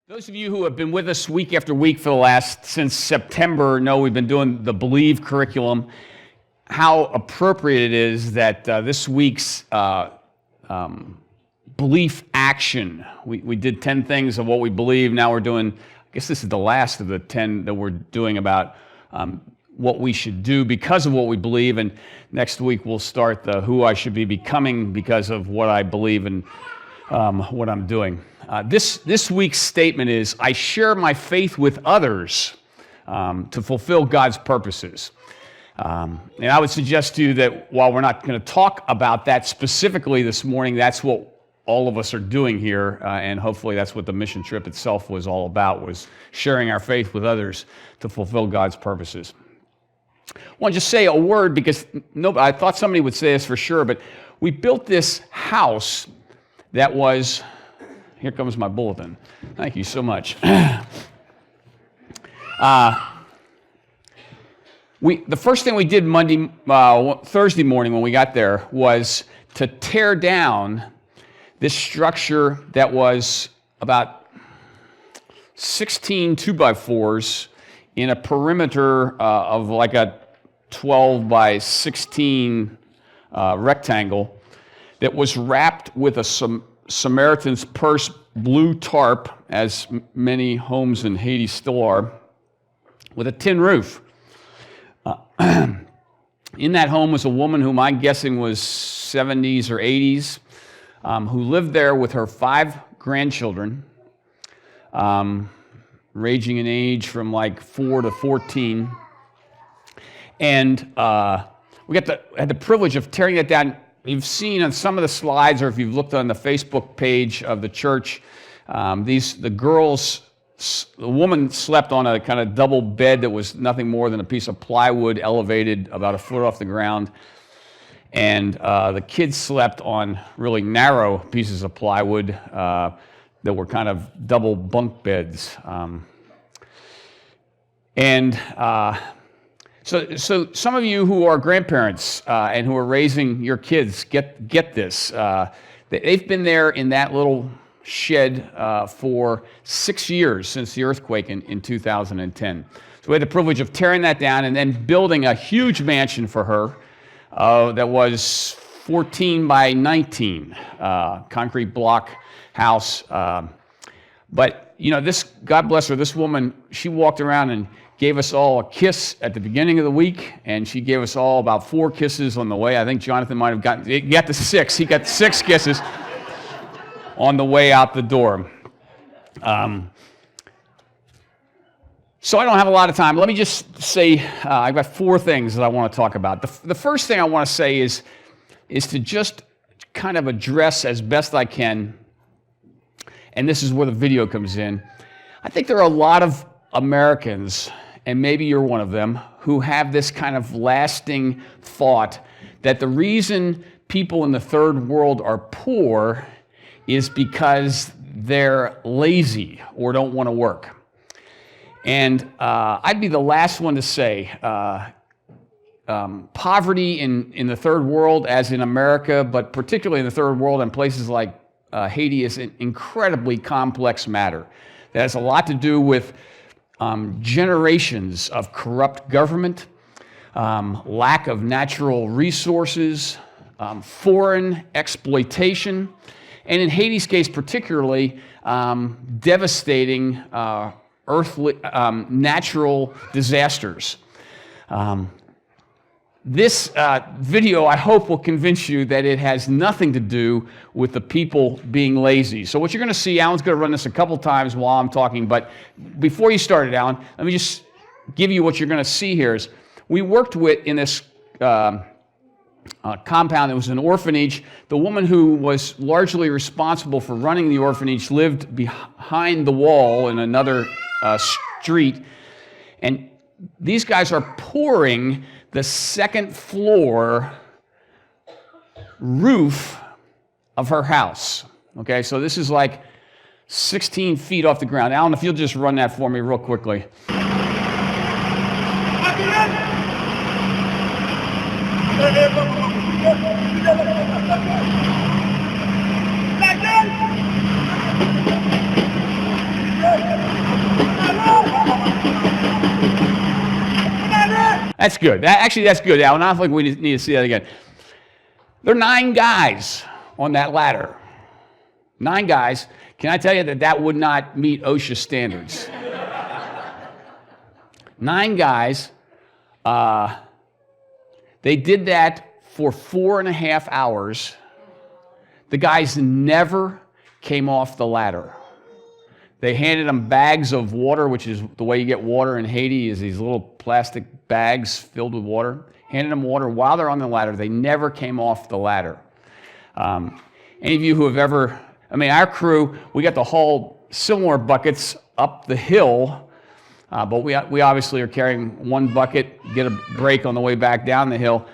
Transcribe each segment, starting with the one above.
Those of you who have been with us week after week since September know we've been doing the Believe curriculum. How appropriate it is that this week's belief action. We did 10 things of what we believe. Now we're doing, I guess this is the last of the 10 that we're doing about what we should do because of what we believe. And next week we'll start the who I should be becoming because of what I believe and what I'm doing. This week's statement is, I share my faith with others to fulfill God's purposes. And I would suggest to you that while we're not going to talk about that specifically this morning, that's what all of us are doing here, and hopefully that's what the mission trip itself was all about, was sharing our faith with others to fulfill God's purposes. I want to just say a word because I thought somebody would say this for sure, but we built this house that was... Here comes my bulletin. Thank you so much. The first thing we did Thursday morning when we got there was to tear down this structure that was about 16 2x4s in a perimeter of like a 12 by 16 rectangle that was wrapped with a Samaritan's Purse blue tarp, as many homes in Haiti still are, with a tin roof. In that home was a woman whom I'm guessing was 70s or 80s, who lived there with her 5 grandchildren, ranging in age from like 4 to 14. And we had the privilege of tearing that down. You've seen on some of the slides, or if you've looked on the Facebook page of the church, the woman slept on a kind of double bed that was nothing more than a piece of plywood elevated about a foot off the ground. And the kids slept on really narrow pieces of plywood that were kind of double bunk beds. So some of you who are grandparents and who are raising your kids get this. They've been there in that little shed for 6 years since the earthquake in 2010. So we had the privilege of tearing that down and then building a huge mansion for her that was 14 by 19, concrete block house. But God bless her, this woman, she walked around and gave us all a kiss at the beginning of the week, and she gave us all about 4 kisses on the way. I think Jonathan might have got the 6. He got 6 kisses on the way out the door. So I don't have a lot of time. Let me just say I've got 4 things that I want to talk about. The first thing I want to say is to just kind of address as best I can, and this is where the video comes in. I think there are a lot of Americans, and maybe you're one of them, who have this kind of lasting thought that the reason people in the third world are poor is because they're lazy or don't want to work. And I'd be the last one to say poverty in the third world, as in America, but particularly in the third world and places like Haiti, is an incredibly complex matter that has a lot to do with generations of corrupt government, lack of natural resources, foreign exploitation, and in Haiti's case particularly, devastating natural disasters. This video, I hope, will convince you that it has nothing to do with the people being lazy. So what you're going to see, Alan's going to run this a couple times while I'm talking, but before you started, Alan, let me just give you what you're going to see here. Is we worked in this compound. It was an orphanage. The woman who was largely responsible for running the orphanage lived behind the wall in another street, and these guys are pouring the second floor roof of her house. Okay, so this is like 16 feet off the ground. Alan, if you'll just run that for me real quickly. That's good. Actually, that's good, Alan. I don't think we need to see that again. There are 9 guys on that ladder. 9 guys. Can I tell you that would not meet OSHA standards? 9 guys. They did that for 4.5 hours. The guys never came off the ladder. They handed them bags of water, which is the way you get water in Haiti, is these little plastic bags filled with water. Handed them water while they're on the ladder. They never came off the ladder. Any of you who have ever, our crew, we got to haul similar buckets up the hill, but we obviously are carrying one bucket, get a break on the way back down the hill.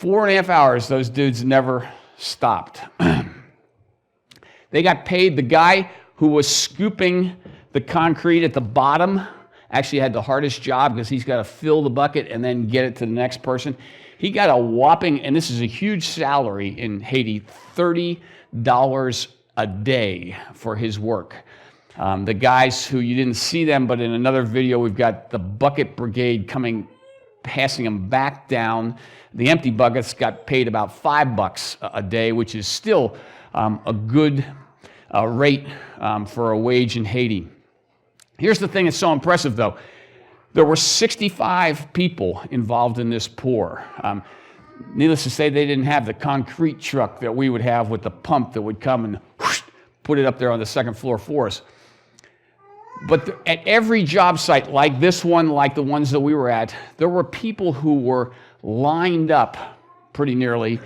4.5 hours, those dudes never stopped. They got paid. The guy who was scooping the concrete at the bottom actually had the hardest job because he's got to fill the bucket and then get it to the next person. He got a whopping, and this is a huge salary in Haiti, $30 a day for his work. The guys who you didn't see them, but in another video, we've got the bucket brigade coming, passing them back down. The empty buckets got paid about $5 a day, which is still a good rate for a wage in Haiti. Here's the thing that's so impressive, though. There were 65 people involved in this pour. Needless to say, they didn't have the concrete truck that we would have with the pump that would come and whoosh, put it up there on the second floor for us. But at every job site, like this one, like the ones that we were at, there were people who were lined up pretty nearly,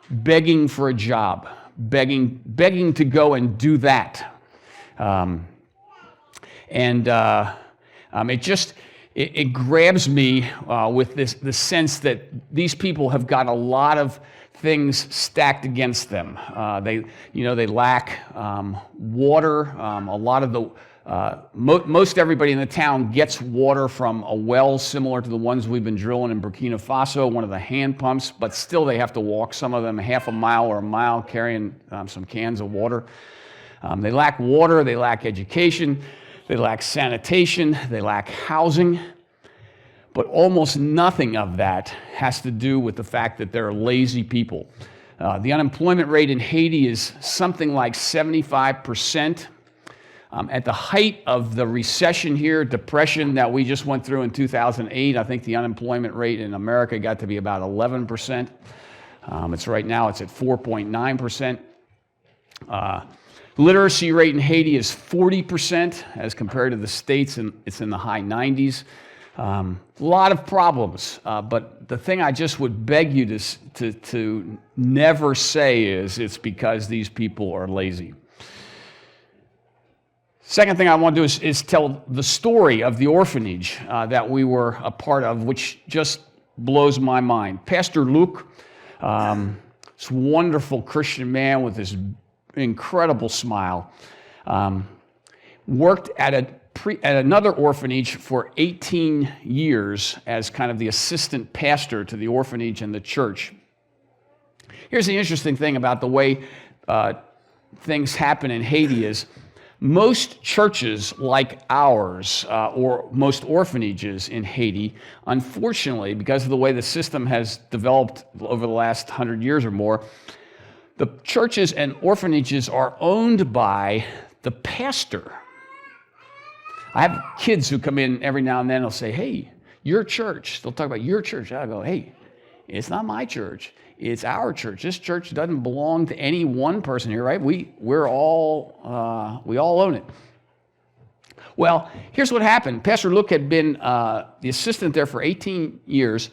begging for a job, begging to go and do that. It grabs me with the sense that these people have got a lot of things stacked against them. They lack water. A lot of the most everybody in the town gets water from a well similar to the ones we've been drilling in Burkina Faso, one of the hand pumps, but still they have to walk, some of them half a mile or a mile, carrying some cans of water. They lack water, they lack education, they lack sanitation, they lack housing, but almost nothing of that has to do with the fact that they're lazy people. The unemployment rate in Haiti is something like 75%. At the height of the recession here, depression that we just went through in 2008, I think the unemployment rate in America got to be about 11%. Right now it's at 4.9%. Literacy rate in Haiti is 40% as compared to the States, and it's in the high 90s. A lot of problems, but the thing I just would beg you to never say is it's because these people are lazy. Second thing I want to do is tell the story of the orphanage that we were a part of, which just blows my mind. Pastor Luke, this wonderful Christian man with this incredible smile, worked at another orphanage for 18 years as kind of the assistant pastor to the orphanage and the church. Here's the interesting thing about the way things happen in Haiti is most churches like ours, or most orphanages in Haiti, unfortunately, because of the way the system has developed over the last 100 years or more, the churches and orphanages are owned by the pastor. I have kids who come in every now and then and they'll say, "Hey, your church." They'll talk about your church. I'll go, "Hey, it's not my church. It's our church. This church doesn't belong to any one person here, right? We all own it." Well, here's what happened. Pastor Luke had been the assistant there for 18 years.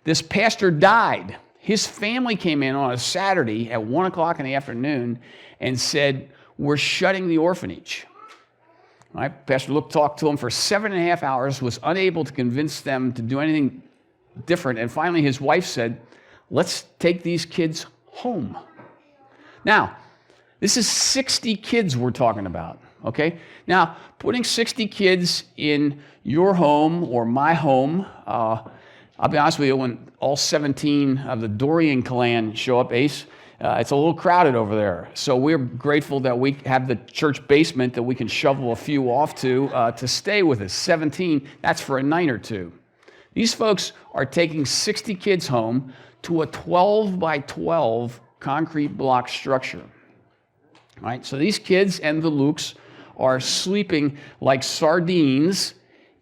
This pastor died. His family came in on a Saturday at 1 o'clock in the afternoon and said, "We're shutting the orphanage." All right? Pastor Luke talked to them for 7.5 hours, was unable to convince them to do anything different, and finally his wife said, "Let's take these kids home." Now, this is 60 kids we're talking about, okay? Now, putting 60 kids in your home or my home, I'll be honest with you, when all 17 of the Dorian clan show up, Ace, it's a little crowded over there. So we're grateful that we have the church basement that we can shovel a few off to stay with us. 17, that's for a night or two. These folks are taking 60 kids home to a 12 by 12 concrete block structure. All right, so these kids and the Lukes are sleeping like sardines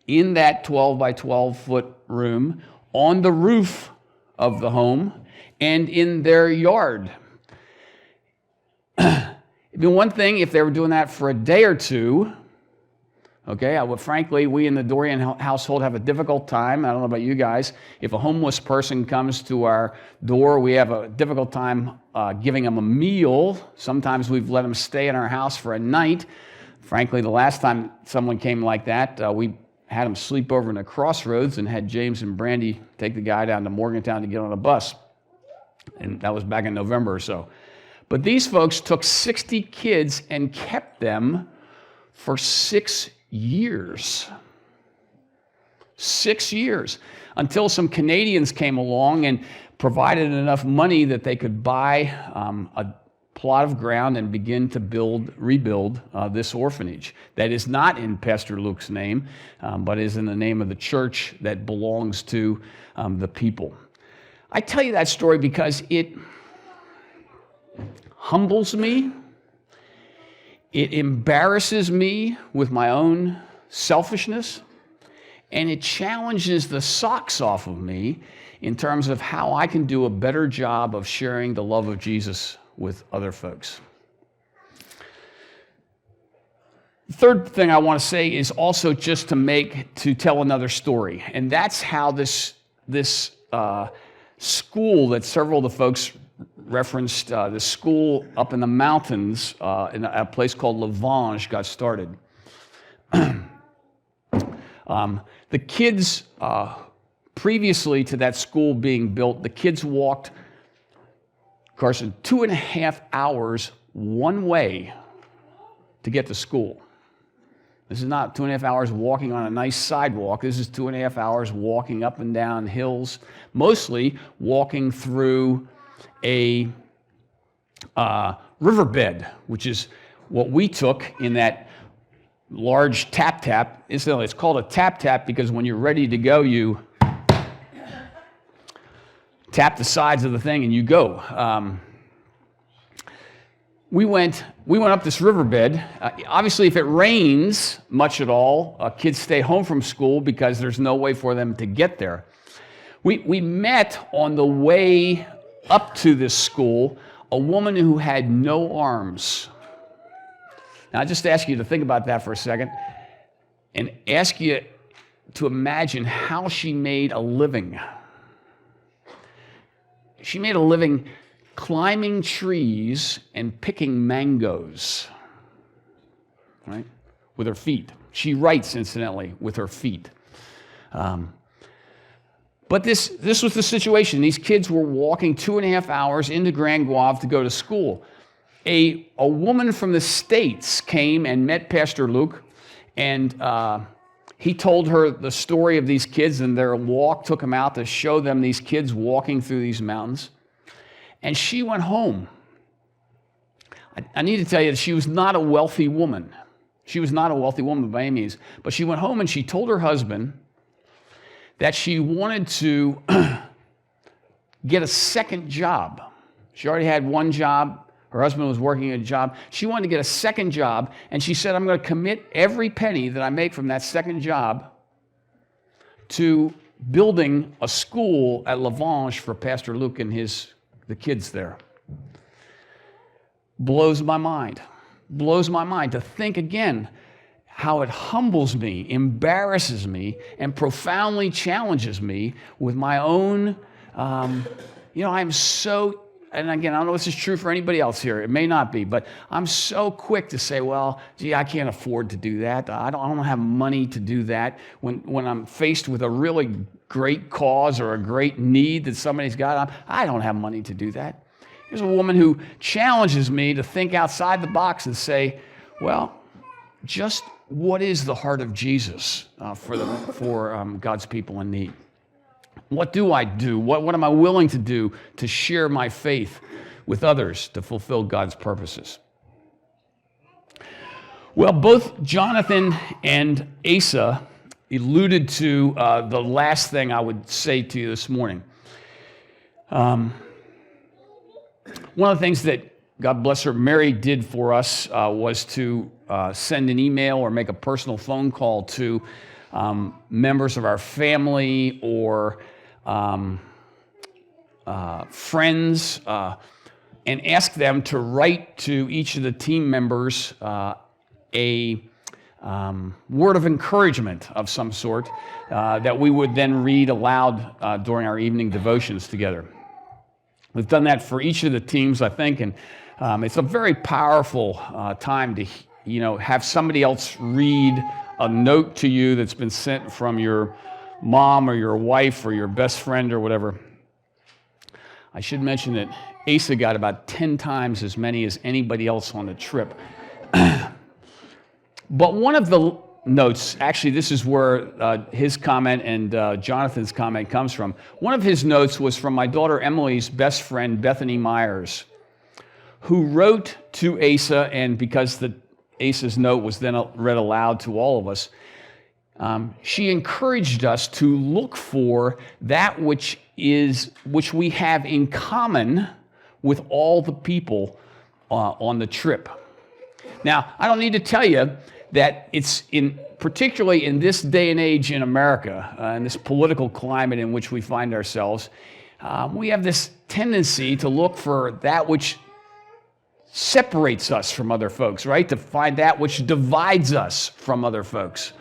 in that 12 by 12 foot room on the roof of the home and in their yard. It'd be one thing if they were doing that for a day or two. Okay, frankly, we in the Dorian household have a difficult time. I don't know about you guys. If a homeless person comes to our door, we have a difficult time giving them a meal. Sometimes we've let them stay in our house for a night. Frankly, the last time someone came like that, we had them sleep over in the crossroads and had James and Brandy take the guy down to Morgantown to get on a bus. And that was back in November or so. But these folks took 60 kids and kept them for 6 years. 6 years. Until some Canadians came along and provided enough money that they could buy a plot of ground and begin to rebuild this orphanage. That is not in Pastor Luke's name, but is in the name of the church that belongs to the people. I tell you that story because it humbles me. It embarrasses me with my own selfishness, and it challenges the socks off of me in terms of how I can do a better job of sharing the love of Jesus with other folks. The third thing I want to say is also just to tell another story, and that's how this school that several of the folks referenced, the school up in the mountains in a place called Lavange got started. The kids, previously to that school being built, the kids walked, Carson, 2.5 hours one way to get to school. This is not 2.5 hours walking on a nice sidewalk. This is 2.5 hours walking up and down hills, mostly walking through a riverbed, which is what we took in that large tap. Incidentally, it's called a tap because when you're ready to go, you tap the sides of the thing and you go. We went up this riverbed. Obviously, if it rains much at all, kids stay home from school because there's no way for them to get there. We met on the way up to this school a woman who had no arms. Now, I just ask you to think about that for a second and ask you to imagine how she made a living. She made a living climbing trees and picking mangoes, right, with her feet. She writes, incidentally, with her feet. But this was the situation. These kids were walking 2.5 hours into Grand Guave to go to school. A woman from the States came and met Pastor Luke, and he told her the story of these kids, and their walk took him out to show them these kids walking through these mountains. And she went home. I need to tell you that she was not a wealthy woman. She was not a wealthy woman by any means. But she went home and she told her husband that she wanted to get a second job. She already had one job. Her husband was working a job. She wanted to get a second job, and she said, I'm going to commit every penny that I make from that second job to building a school at Lavange for Pastor Luke and the kids there. Blows my mind. Blows my mind to think again how it humbles me, embarrasses me, and profoundly challenges me with my own, I'm so, and again, I don't know if this is true for anybody else here. It may not be, but I'm so quick to say, well, gee, I can't afford to do that. I don't have money to do that. When I'm faced with a really great cause or a great need that somebody's got, I don't have money to do that. Here's a woman who challenges me to think outside the box and say, well, just what is the heart of Jesus for God's people in need? What do I do? What am I willing to do to share my faith with others to fulfill God's purposes? Well, both Jonathan and Asa alluded to the last thing I would say to you this morning. One of the things that, God bless her, Mary did for us was to send an email or make a personal phone call to members of our family or friends and ask them to write to each of the team members a word of encouragement of some sort that we would then read aloud during our evening devotions together. We've done that for each of the teams, I think, and it's a very powerful time to, have somebody else read a note to you that's been sent from your mom or your wife or your best friend or whatever. I should mention that Asa got about 10 times as many as anybody else on the trip. But one of the notes, actually this is where his comment and Jonathan's comment comes from. One of his notes was from my daughter Emily's best friend, Bethany Myers, who wrote to Asa, and because Asa's note was then read aloud to all of us, she encouraged us to look for that which we have in common with all the people on the trip. Now, I don't need to tell you that it's particularly in this day and age in America, in this political climate in which we find ourselves, we have this tendency to look for that which separates us from other folks, right? To find that which divides us from other folks.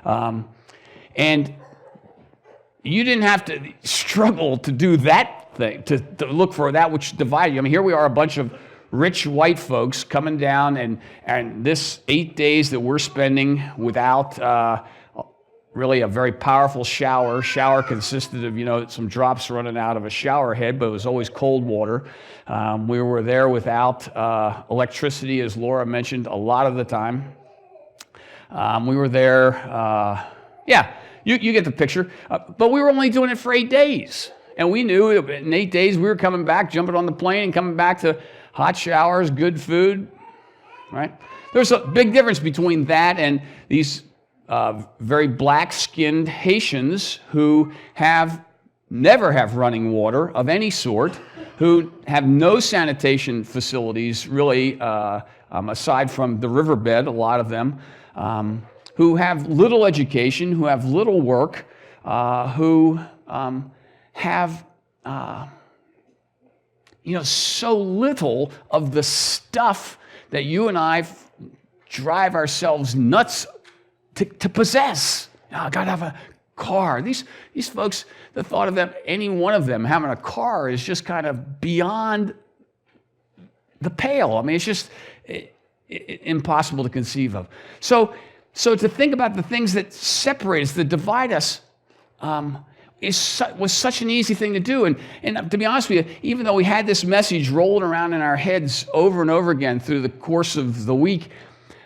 And you didn't have to struggle to do that thing, to look for that which divided you. I mean, here we are, a bunch of rich white folks coming down, and this 8 days that we're spending without really a very powerful shower. Shower consisted of, some drops running out of a shower head, but it was always cold water. We were there without electricity, as Laura mentioned, a lot of the time. We were there, you get the picture. But we were only doing it for 8 days. And we knew in 8 days we were coming back, jumping on the plane and coming back to hot showers, good food, right? There's a big difference between that and these very black-skinned Haitians who never have running water of any sort, who have no sanitation facilities really, aside from the riverbed, a lot of them, who have little education, who have little work, who have so little of the stuff that you and I drive ourselves nuts to possess. I gotta have a car. These folks, the thought of them, any one of them having a car is just kind of beyond the pale. I mean, it's just impossible to conceive of. So to think about the things that separate us, that divide us, was such an easy thing to do. And to be honest with you, even though we had this message rolling around in our heads over and over again through the course of the week,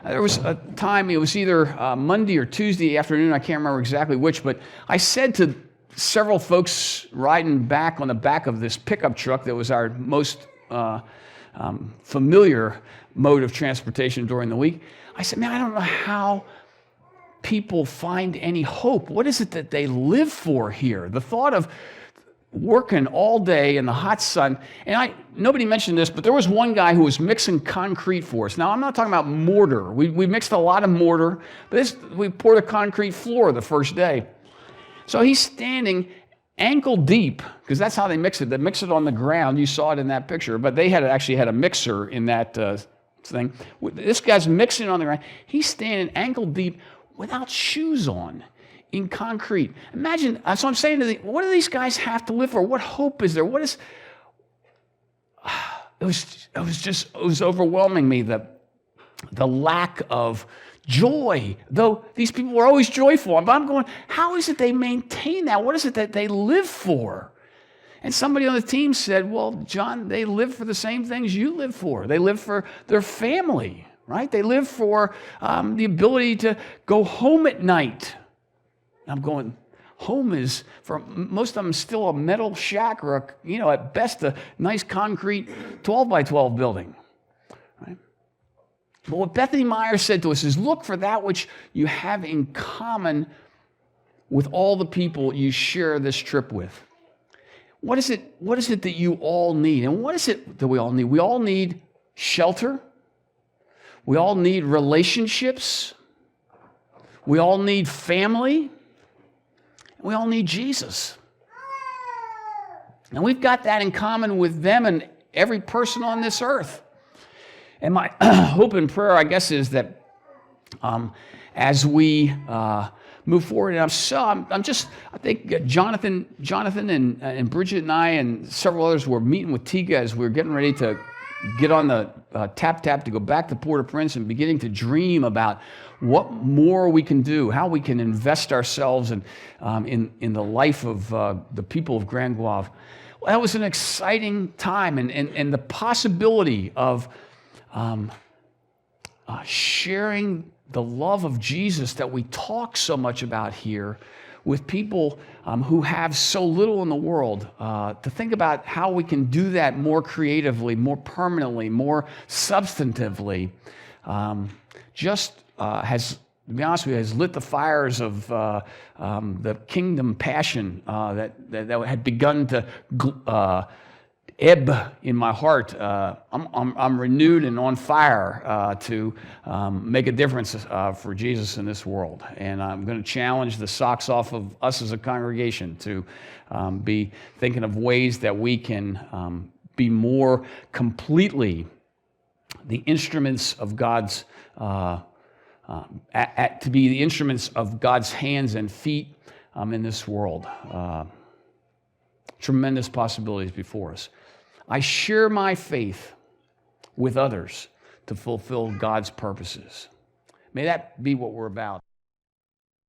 there was a time, it was either Monday or Tuesday afternoon, I can't remember exactly which, but I said to several folks riding back on the back of this pickup truck that was our most familiar mode of transportation during the week, I said, man, I don't know how people find any hope. What is it that they live for here? The thought of working all day in the hot sun, and nobody mentioned this, but there was one guy who was mixing concrete for us. Now, I'm not talking about mortar. We mixed a lot of mortar, but we poured a concrete floor the first day. So he's standing ankle deep, because that's how they mix it. They mix it on the ground. You saw it in that picture, but they actually had a mixer in that thing. This guy's mixing on the ground. He's standing ankle deep without shoes on in concrete. Imagine, that's what I'm saying what do these guys have to live for? What hope is there? It was overwhelming me, the lack of joy, though these people were always joyful. But I'm going, how is it they maintain that? What is it that they live for? And somebody on the team said, well, John, they live for the same things you live for. They live for their family, right? They live for the ability to go home at night. I'm going, home is, for most of them, still a metal shack or, at best, a nice concrete 12 by 12 building, right? But what Bethany Myers said to us is, look for that which you have in common with all the people you share this trip with? What is it that you all need? And what is it that we all need? We all need shelter. We all need relationships. We all need family. We all need Jesus. And we've got that in common with them and every person on this earth. And my hope and prayer, I guess, is that as we move forward, and I think Jonathan and Bridget and I and several others were meeting with Tika as we were getting ready to get on the tap to go back to Port-au-Prince and beginning to dream about what more we can do, how we can invest ourselves in the life of the people of Grand Guave. Well, that was an exciting time, and the possibility of sharing the love of Jesus that we talk so much about here with people who have so little in the world, to think about how we can do that more creatively, more permanently, more substantively, has, to be honest with you, has lit the fires of the kingdom passion that had begun to ebb in my heart. I'm renewed and on fire to make a difference for Jesus in this world. And I'm going to challenge the socks off of us as a congregation to be thinking of ways that we can be more completely the instruments of God's to be the instruments of God's hands and feet in this world. Tremendous possibilities before us. I share my faith with others to fulfill God's purposes. May that be what we're about.